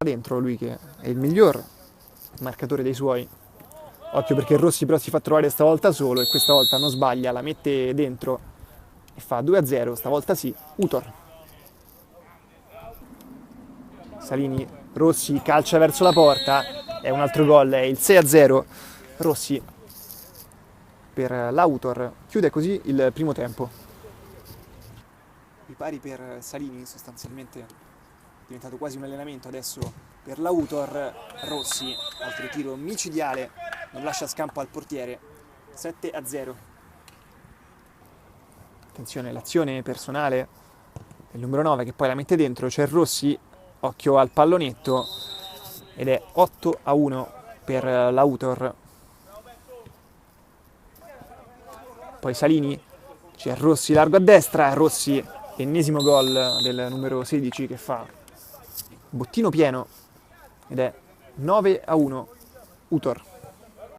dentro, lui che è il miglior marcatore dei suoi. Occhio perché Rossi però si fa trovare stavolta solo e questa volta non sbaglia, la mette dentro e fa 2-0, stavolta sì, Utor. Salini, Rossi calcia verso la porta, è un altro gol, è il 6-0. Rossi per l'Autor chiude così il primo tempo. I pari per Salini, sostanzialmente è diventato quasi un allenamento adesso per l'Autor. Rossi, altro tiro micidiale, non lascia scampo al portiere, 7-0. Attenzione, l'azione personale del numero 9 che poi la mette dentro, c'è Rossi, occhio al pallonetto ed è 8-1 per l'Autor. Poi Salini, c'è Rossi largo a destra, Rossi, ennesimo gol del numero 16 che fa bottino pieno ed è 9-1 Utor.